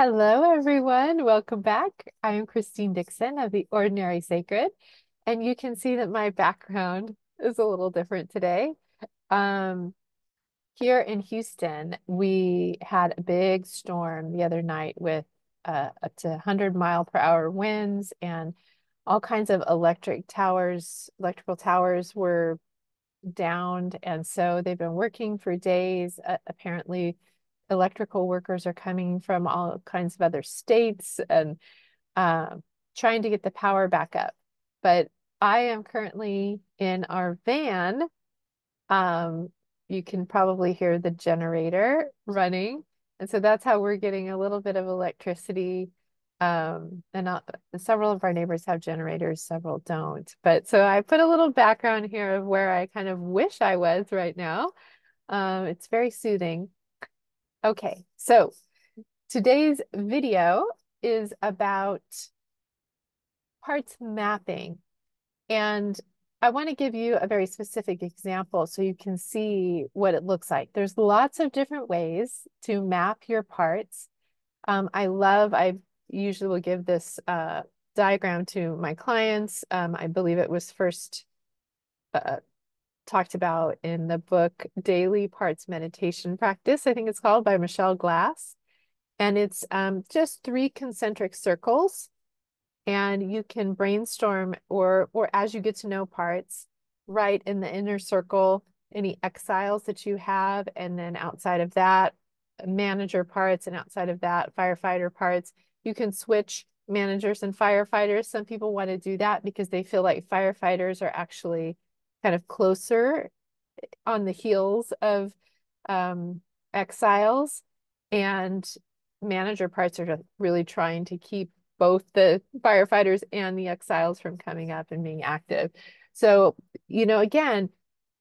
Hello, everyone. Welcome back. I am Christine Dixon of The Ordinary Sacred, and you can see that my background is a little different today. Um, Here in Houston, we had a big storm the other night with up to 100-mile-per-hour winds, and all kinds of electrical towers were downed, and so they've been working for days. Apparently, electrical workers are coming from all kinds of other states and um, trying to get the power back up. But I am currently in our van. Um, you can probably hear the generator running. And so that's how we're getting a little bit of electricity. Several of our neighbors have generators, several don't. But so I put a little background here of where I kind of wish I was right now. It's very soothing. Okay, so today's video is about parts mapping. And I want to give you a very specific example so you can see what it looks like. There's lots of different ways to map your parts. I usually will give this diagram to my clients. I believe it was first uh, talked about in the book Daily Parts Meditation Practice, I think it's called, by Michelle Glass. And it's just three concentric circles, and you can brainstorm or as you get to know parts, write in the inner circle any exiles that you have, and then outside of that, manager parts, and outside of that, firefighter parts. You can switch managers and firefighters. Some people want to do that because they feel like firefighters are actually kind of closer on the heels of exiles, and manager parts are just really trying to keep both the firefighters and the exiles from coming up and being active. So, again,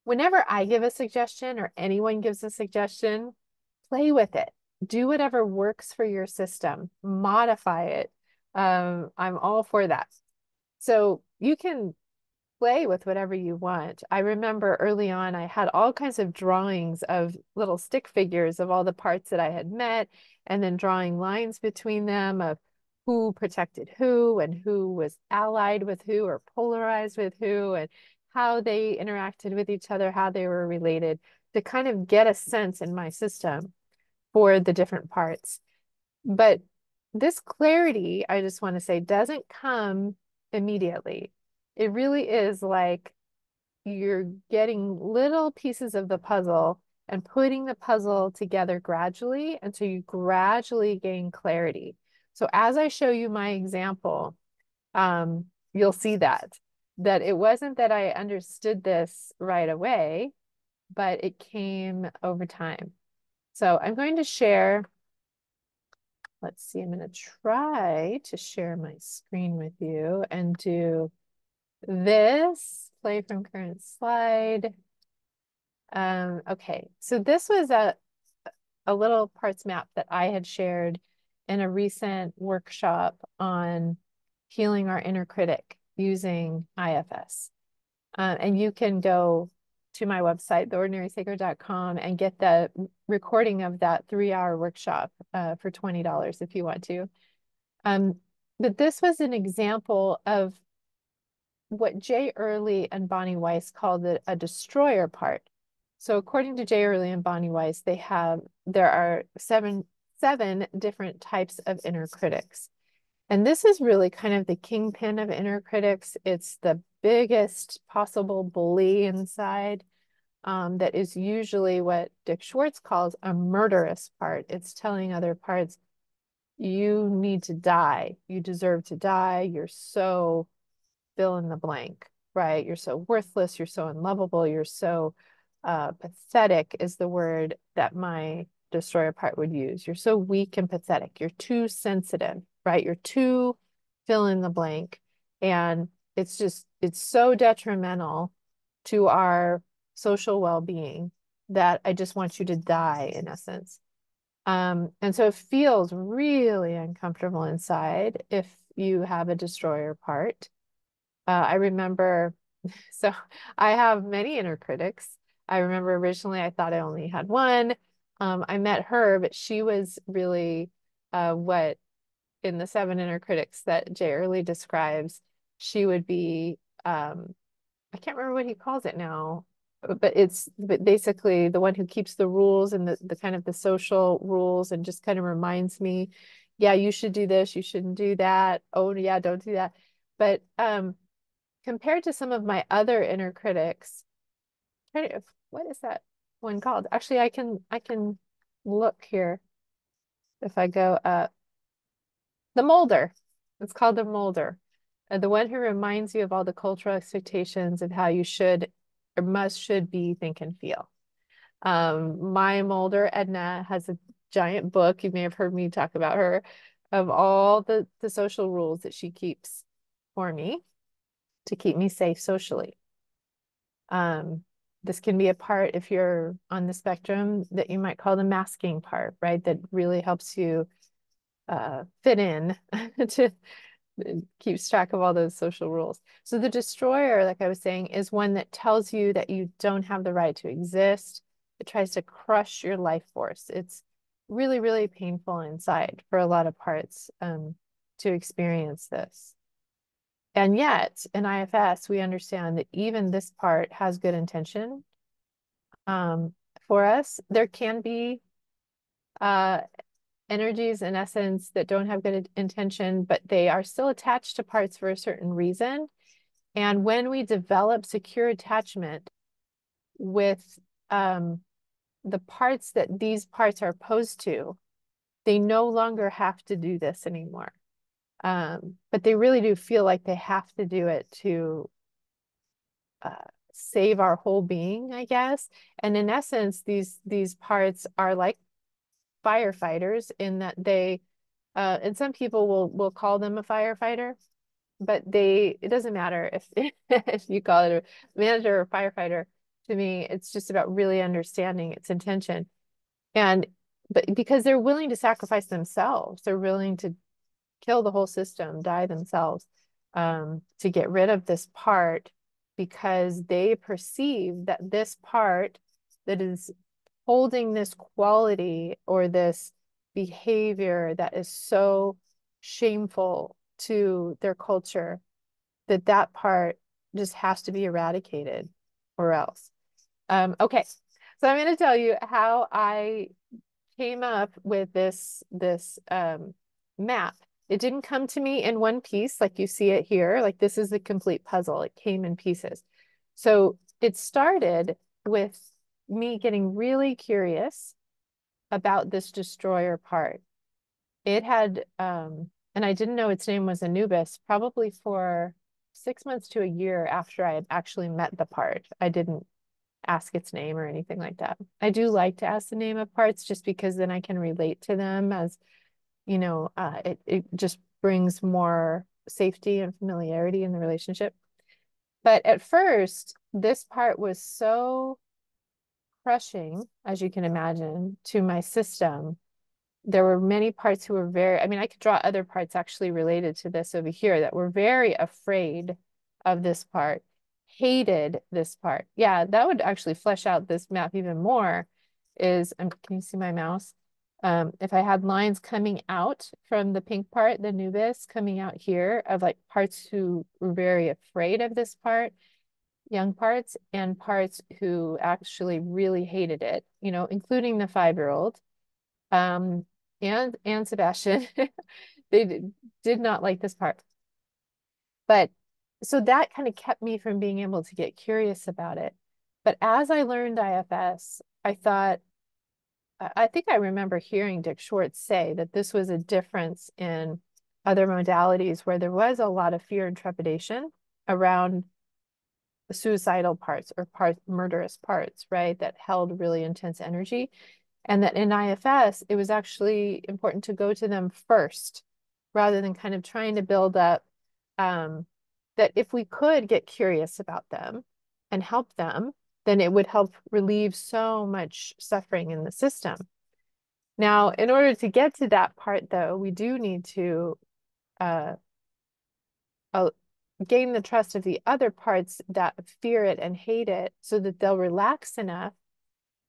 whenever I give a suggestion or anyone gives a suggestion, play with it. Do whatever works for your system, modify it. I'm all for that. So you can play with whatever you want. I remember early on, I had all kinds of drawings of little stick figures of all the parts that I had met, and then drawing lines between them of who protected who and who was allied with who or polarized with who, and how they interacted with each other, how they were related, to kind of get a sense in my system for the different parts. But this clarity, I just want to say, doesn't come immediately. It really is like you're getting little pieces of the puzzle and putting the puzzle together gradually until you gradually gain clarity. So as I show you my example, you'll see that it wasn't that I understood this right away, but it came over time. So I'm going to share. Let's see, I'm going to try to share my screen with you and do this, play from current slide. Okay, so this was a little parts map that I had shared in a recent workshop on healing our inner critic using IFS. And you can go to my website, theordinarysacred.com, and get the recording of that 3-hour workshop for $20 if you want to. But this was an example of what Jay Early and Bonnie Weiss called a destroyer part. So according to Jay Early and Bonnie Weiss, there are seven different types of inner critics. And this is really kind of the kingpin of inner critics. It's the biggest possible bully inside, that is usually what Dick Schwartz calls a murderous part. It's telling other parts, you need to die. You deserve to die. You're so fill in the blank, right? You're so worthless. You're so unlovable. You're so pathetic is the word that my destroyer part would use. You're so weak and pathetic. You're too sensitive, right? You're too fill in the blank. And it's so detrimental to our social well-being that I just want you to die, in essence. And so it feels really uncomfortable inside if you have a destroyer part. I remember, so I have many inner critics. I remember originally I thought I only had one. I met her, but she was really what in the seven inner critics that Jay Early describes, she would be, I can't remember what he calls it now, but it's basically the one who keeps the rules and the kind of the social rules and just kind of reminds me, yeah, you should do this, you shouldn't do that. Oh yeah, don't do that. But compared to some of my other inner critics, what is that one called? Actually, I can look here if I go up. The molder. It's called the molder. The one who reminds you of all the cultural expectations of how you should or should be, think, and feel. My molder, Edna, has a giant book. You may have heard me talk about her, of all the social rules that she keeps for me to keep me safe socially. This can be a part, if you're on the spectrum, that you might call the masking part, right? That really helps you fit in to keeps track of all those social rules. So the destroyer, like I was saying, is one that tells you that you don't have the right to exist. It tries to crush your life force. It's really, really painful inside for a lot of parts to experience this. And yet in IFS, we understand that even this part has good intention for us. There can be energies in essence that don't have good intention, but they are still attached to parts for a certain reason. And when we develop secure attachment with the parts that these parts are opposed to, they no longer have to do this anymore. But they really do feel like they have to do it to save our whole being, I guess. And in essence, these parts are like firefighters in that they, and some people will call them a firefighter, but it doesn't matter if if you call it a manager or firefighter. To me, it's just about really understanding its intention. But because they're willing to sacrifice themselves, they're willing to kill the whole system, die themselves, to get rid of this part, because they perceive that this part that is holding this quality or this behavior that is so shameful to their culture, that part just has to be eradicated or else. Okay, so I'm going to tell you how I came up with this map. It didn't come to me in one piece like you see it here. Like this is the complete puzzle. It came in pieces. So it started with me getting really curious about this destroyer part. It had, and I didn't know its name was Anubis, probably for 6 months to a year after I had actually met the part. I didn't ask its name or anything like that. I do like to ask the name of parts just because then I can relate to them, as you know, it just brings more safety and familiarity in the relationship. But at first, this part was so crushing, as you can imagine, to my system. There were many parts who were very, I mean, I could draw other parts actually related to this over here that were very afraid of this part, hated this part. Yeah, that would actually flesh out this map even more. Can you see my mouse? If I had lines coming out from the pink part, the Nubis coming out here of like parts who were very afraid of this part, young parts, and parts who actually really hated it, you know, including the 5-year-old. And Sebastian, they did not like this part. But so that kind of kept me from being able to get curious about it. But as I learned IFS, I thought, I think I remember hearing Dick Schwartz say that this was a difference in other modalities where there was a lot of fear and trepidation around the suicidal parts or murderous parts, right? That held really intense energy. And that in IFS, it was actually important to go to them first rather than kind of trying to build up, that if we could get curious about them and help them, then it would help relieve so much suffering in the system. Now, in order to get to that part, though, we do need to gain the trust of the other parts that fear it and hate it so that they'll relax enough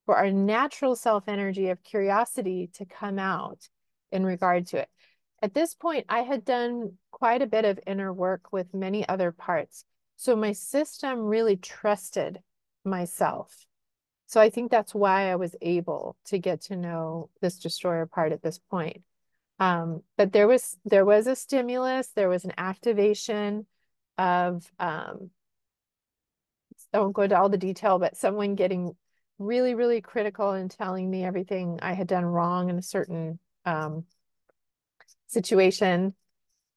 for our natural self energy of curiosity to come out. in regard to it. At this point, I had done quite a bit of inner work with many other parts. So my system really trusted myself. So I think that's why I was able to get to know this destroyer part at this point. But there was a stimulus, there was an activation of I won't go into all the detail, but someone getting really, really critical and telling me everything I had done wrong in a certain situation,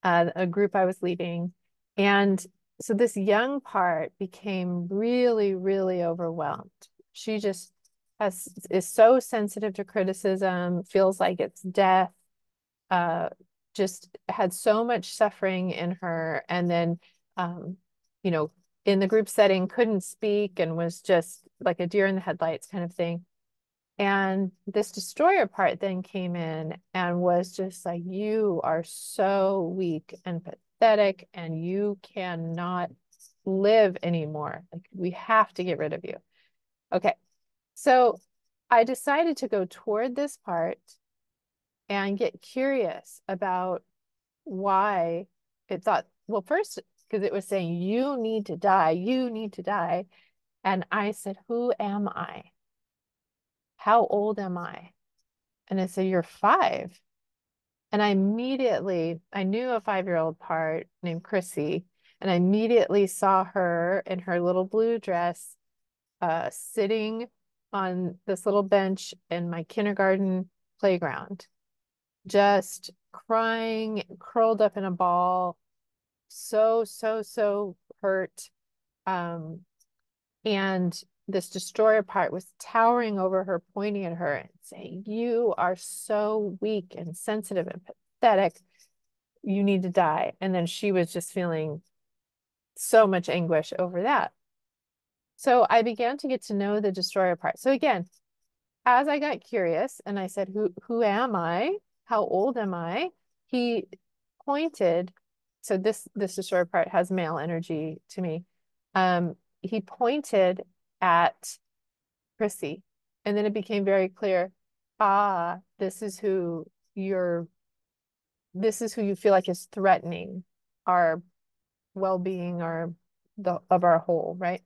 a group I was leading. And so this young part became really, really overwhelmed. She just is so sensitive to criticism, feels like it's death, just had so much suffering in her. And then, you know, in the group setting, couldn't speak and was just like a deer in the headlights kind of thing. And this destroyer part then came in and was just like, you are so weak and pathetic and you cannot live anymore. Like, we have to get rid of you. Okay. So I decided to go toward this part and get curious about why it thought, well, first, because it was saying, you need to die, you need to die. And I said, who am I? How old am I? And it said, you're 5. And I knew a 5-year-old part named Chrissy, and I immediately saw her in her little blue dress, sitting on this little bench in my kindergarten playground, just crying, curled up in a ball, so, so, so hurt. And this destroyer part was towering over her, pointing at her and saying, you are so weak and sensitive and pathetic. You need to die. And then she was just feeling so much anguish over that. So I began to get to know the destroyer part. So again, as I got curious and I said, who am I? How old am I? He pointed, so this destroyer part has male energy to me. He pointed at Chrissy, and then it became very clear, this is who you feel like is threatening our well-being, of our whole, right?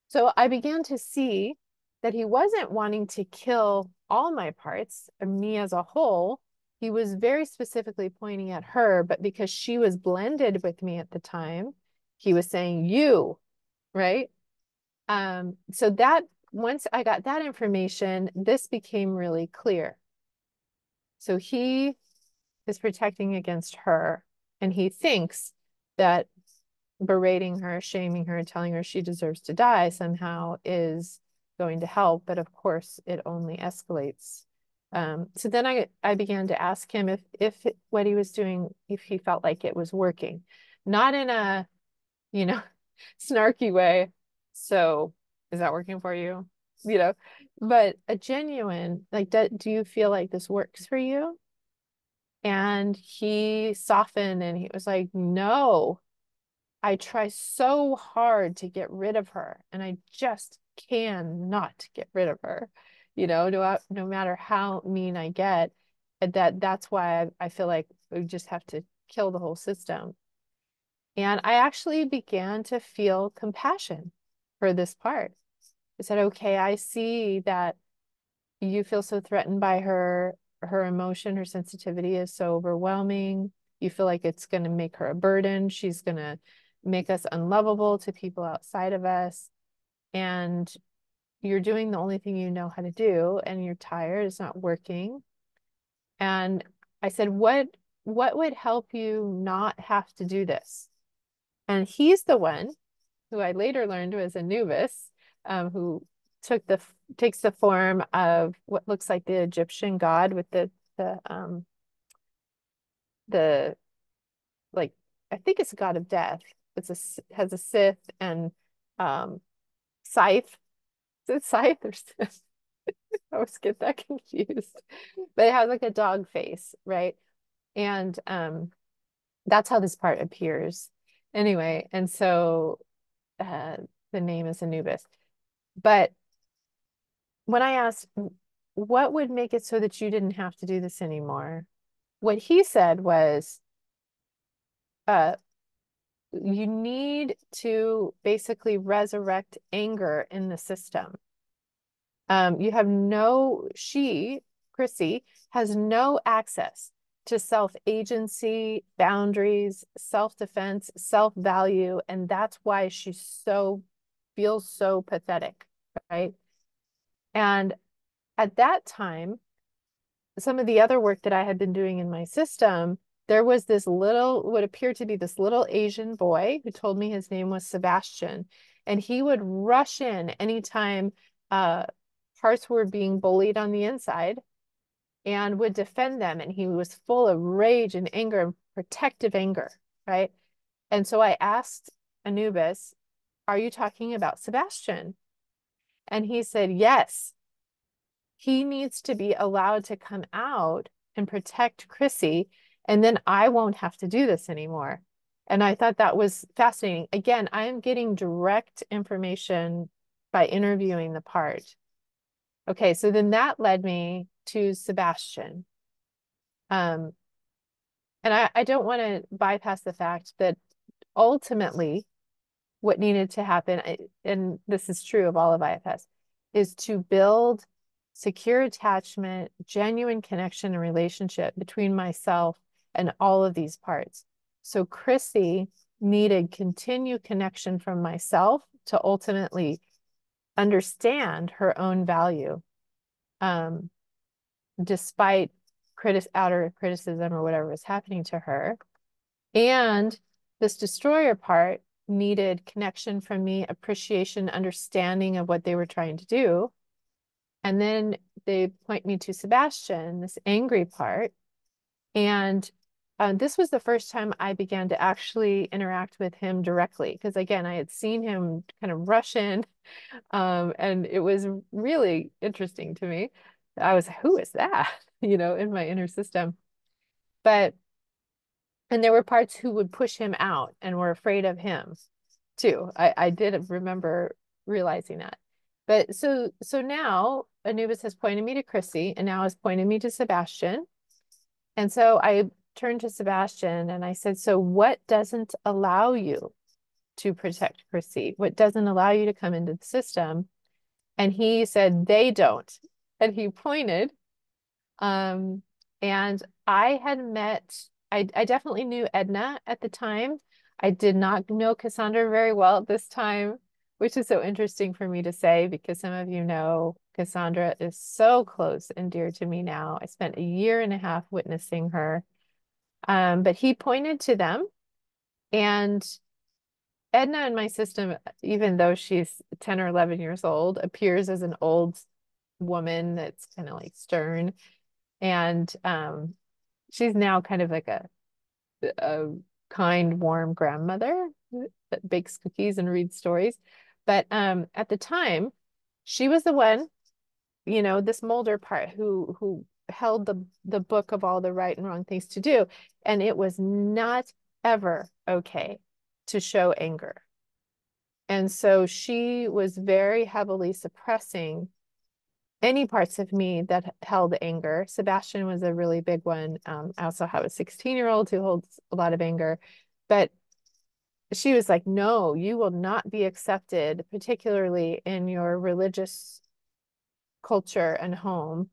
So I began to see that he wasn't wanting to kill all my parts, or me as a whole. He was very specifically pointing at her, but because she was blended with me at the time, he was saying, you, right? So that once I got that information, this became really clear. So he is protecting against her, and he thinks that berating her, shaming her, telling her she deserves to die somehow is going to help. But of course, it only escalates. So then I began to ask him if what he was doing, if he felt like it was working, not in a, snarky way. So is that working for you? But a genuine, like, do you feel like this works for you? And he softened and he was like, no, I try so hard to get rid of her and I just cannot get rid of her. No matter how mean I get, that's why I feel like we just have to kill the whole system. And I actually began to feel compassion for this part. I said, okay, I see that you feel so threatened by her emotion, her sensitivity is so overwhelming. You feel like it's going to make her a burden. She's going to make us unlovable to people outside of us. And you're doing the only thing you know how to do, and you're tired, it's not working. And I said, what would help you not have to do this? And he's the one who I later learned was Anubis, who takes the form of what looks like the Egyptian god with the like, I think it's a god of death. Has a scythe and scythe. Is it scythe or scythe? I always get that confused. But it has like a dog face, right? And that's how this part appears. Anyway, and so the name is Anubis. But when I asked, what would make it so that you didn't have to do this anymore? What he said was, uh, you need to basically resurrect anger in the system. You have Chrissy, has no access to self-agency, boundaries, self-defense, self-value, and that's why she feels so pathetic, right? And at that time, some of the other work that I had been doing in my system, there was this what appeared to be this little Asian boy who told me his name was Sebastian. And he would rush in anytime parts were being bullied on the inside and would defend them. And he was full of rage and anger and protective anger, right? And so I asked Anubis, are you talking about Sebastian? And he said, yes. He needs to be allowed to come out and protect Chrissy, and then I won't have to do this anymore. And I thought that was fascinating. Again, I am getting direct information by interviewing the part. Okay, so then that led me to Sebastian. And I don't want to bypass the fact that ultimately what needed to happen, and this is true of all of IFS, is to build secure attachment, genuine connection and relationship between myself and all of these parts. So Chrissy needed continued connection from myself to ultimately understand her own value, despite outer criticism or whatever was happening to her. And this destroyer part needed connection from me, appreciation, understanding of what they were trying to do. And then they point me to Sebastian, this angry part. And this was the first time I began to actually interact with him directly. Because again, I had seen him kind of rush in, and it was really interesting to me. I was, who is that? In my inner system. And there were parts who would push him out and were afraid of him too. I did remember realizing that. But so now Anubis has pointed me to Chrissy and now has pointed me to Sebastian. And so I turned to Sebastian and I said, so what doesn't allow you to protect Chrissy? What doesn't allow you to come into the system? And he said, they don't. And he pointed. And I definitely knew Edna at the time. I did not know Cassandra very well at this time, which is so interesting for me to say because some of you know Cassandra is so close and dear to me now. I spent a year and a half witnessing her. But he pointed to them, and Edna in my system, even though she's 10 or 11 years old, appears as an old woman that's kind of like stern. And she's now kind of like a kind, warm grandmother that bakes cookies and reads stories. But at the time, she was the one, this Mulder part who held the book of all the right and wrong things to do. And it was not ever okay to show anger. And so she was very heavily suppressing any parts of me that held anger. Sebastian was a really big one. I also have a 16-year-old who holds a lot of anger, but she was like, no, you will not be accepted, particularly in your religious culture and home.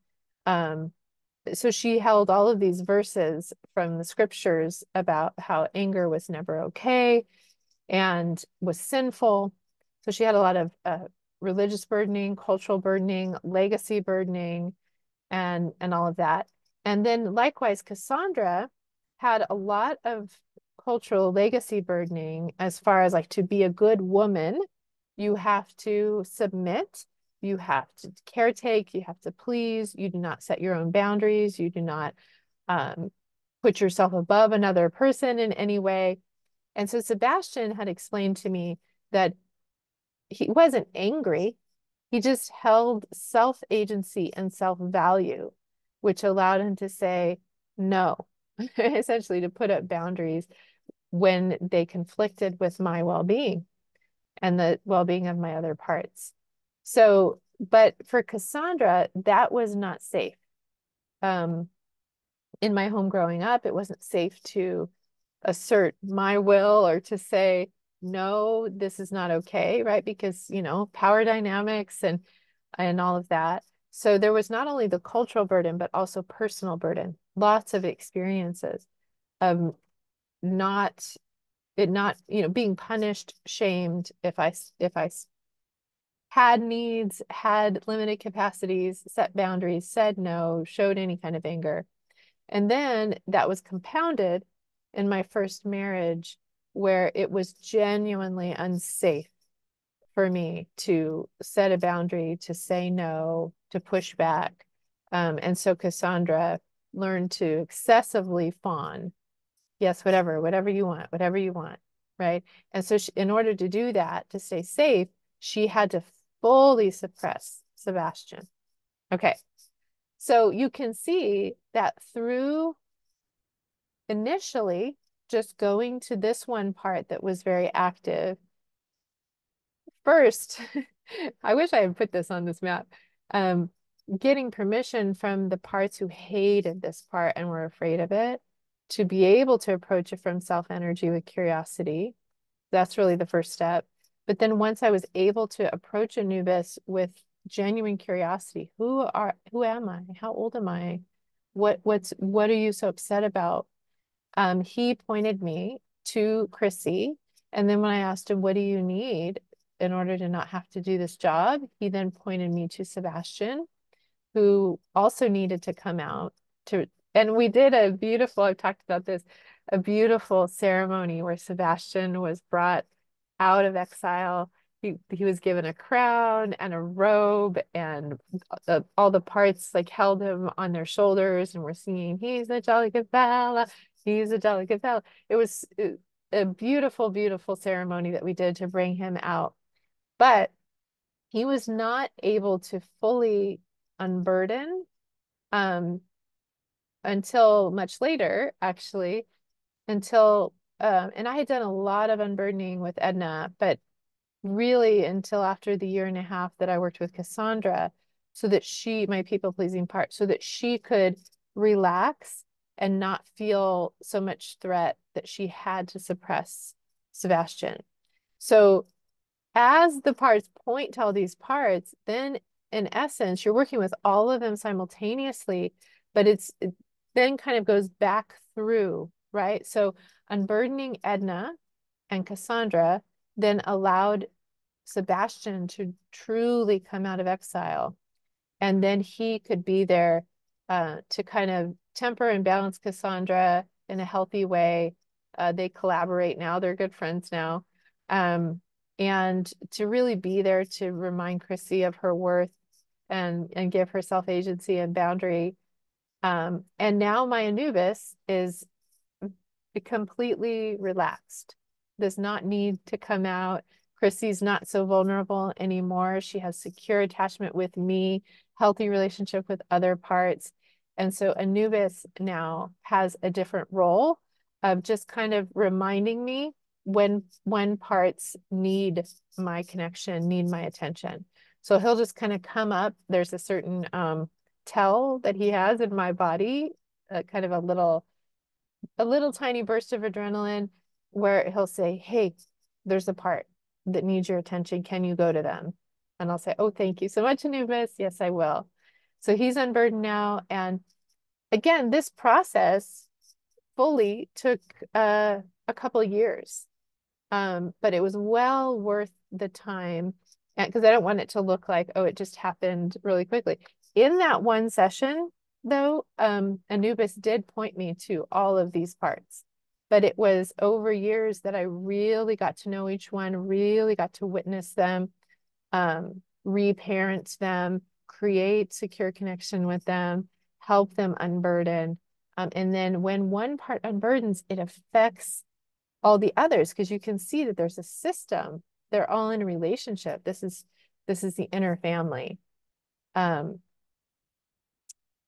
So she held all of these verses from the scriptures about how anger was never okay and was sinful. So she had a lot of religious burdening, cultural burdening, legacy burdening, and all of that. And then likewise, Cassandra had a lot of cultural legacy burdening as far as like to be a good woman, you have to submit, you have to caretake, you have to please, you do not set your own boundaries, you do not put yourself above another person in any way. And so Sebastian had explained to me that he wasn't angry. He just held self-agency and self-value, which allowed him to say no, essentially to put up boundaries when they conflicted with my well-being and the well-being of my other parts. So But for Cassandra, that was not safe. In my home growing up, it wasn't safe to assert my will or to say, no, this is not okay, right? Because, you know, power dynamics and all of that. So there was not only the cultural burden, but also personal burden, lots of experiences of not you know, being punished, shamed if I had needs, had limited capacities, set boundaries, said no, showed any kind of anger. And then that was compounded in my first marriage, where it was genuinely unsafe for me to set a boundary, to say no, to push back. And so Cassandra learned to excessively fawn. Yes, whatever you want, right? And so in order to do that, to stay safe, she had to fully suppress Sebastian. Okay, so you can see that through initially just going to this one part that was very active. First, I wish I had put this on this map. Getting permission from the parts who hated this part and were afraid of it to be able to approach it from self energy with curiosity. That's really the first step. But then once I was able to approach Anubis with genuine curiosity, who am I? How old am I? What are you so upset about? He pointed me to Chrissy. And then when I asked him, what do you need in order to not have to do this job? He then pointed me to Sebastian, who also needed to come out to, and we did a beautiful, I've talked about this, a beautiful ceremony where Sebastian was brought out of exile. He was given a crown and a robe, and all the parts like held him on their shoulders and were singing, he's a jolly good fella, he's a jolly good fella. It was a beautiful, beautiful ceremony that we did to bring him out. But he was not able to fully unburden until much later, actually, until and I had done a lot of unburdening with Edna, but really until after the year and a half that I worked with Cassandra, so that my people pleasing part, so that she could relax and not feel so much threat that she had to suppress Sebastian. So as the parts point to all these parts, then in essence, you're working with all of them simultaneously, but it then kind of goes back through, right? So unburdening Edna and Cassandra then allowed Sebastian to truly come out of exile. And then he could be there to kind of temper and balance Cassandra in a healthy way. They collaborate now, they're good friends now. And to really be there to remind Chrissy of her worth and give herself agency and boundary. And now my Anubis is completely relaxed, does not need to come out. Chrissy's not so vulnerable anymore. She has secure attachment with me, healthy relationship with other parts. And so Anubis now has a different role of just kind of reminding me when parts need my connection, need my attention. So he'll just kind of come up. There's a certain tell that he has in my body, kind of a little tiny burst of adrenaline where he'll say, hey, there's a part that needs your attention. Can you go to them? And I'll say, oh, thank you so much, Anubis. Yes, I will. So he's unburdened now. And again, this process fully took a couple of years. But it was well worth the time because I don't want it to look like, oh, it just happened really quickly. In that one session, though, Anubis did point me to all of these parts. But it was over years that I really got to know each one, really got to witness them, reparent them, create secure connection with them, help them unburden. And then when one part unburdens, it affects all the others because you can see that there's a system. They're all in a relationship. This is the inner family.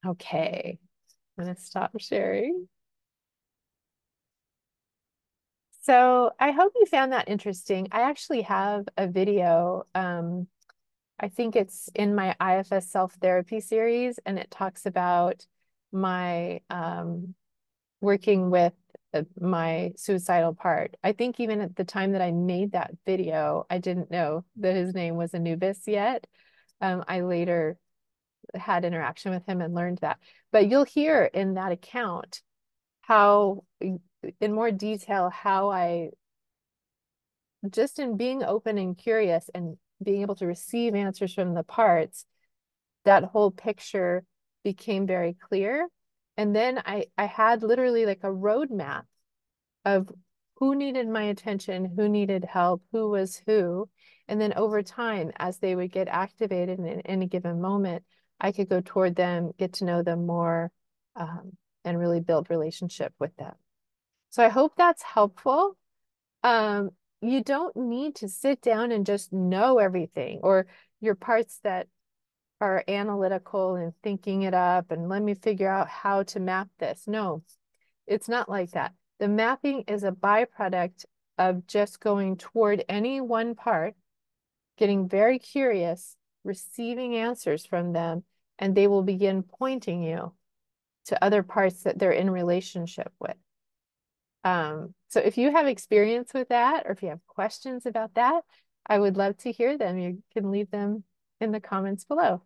Okay, I'm gonna stop sharing. So I hope you found that interesting. I actually have a video I think it's in my IFS self-therapy series, and it talks about my working with my suicidal part. I think even at the time that I made that video, I didn't know that his name was Anubis yet. I later had interaction with him and learned that. But you'll hear in that account how, in more detail, how I, just in being open and curious and being able to receive answers from the parts, that whole picture became very clear. And then I had literally like a roadmap of who needed my attention, who needed help, who was who. And then over time, as they would get activated in any given moment, I could go toward them, get to know them more, and really build relationship with them. So I hope that's helpful. Um, you don't need to sit down and just know everything, or your parts that are analytical and thinking it up and let me figure out how to map this. No, it's not like that. The mapping is a byproduct of just going toward any one part, getting very curious, receiving answers from them, and they will begin pointing you to other parts that they're in relationship with. So if you have experience with that, or if you have questions about that, I would love to hear them. You can leave them in the comments below.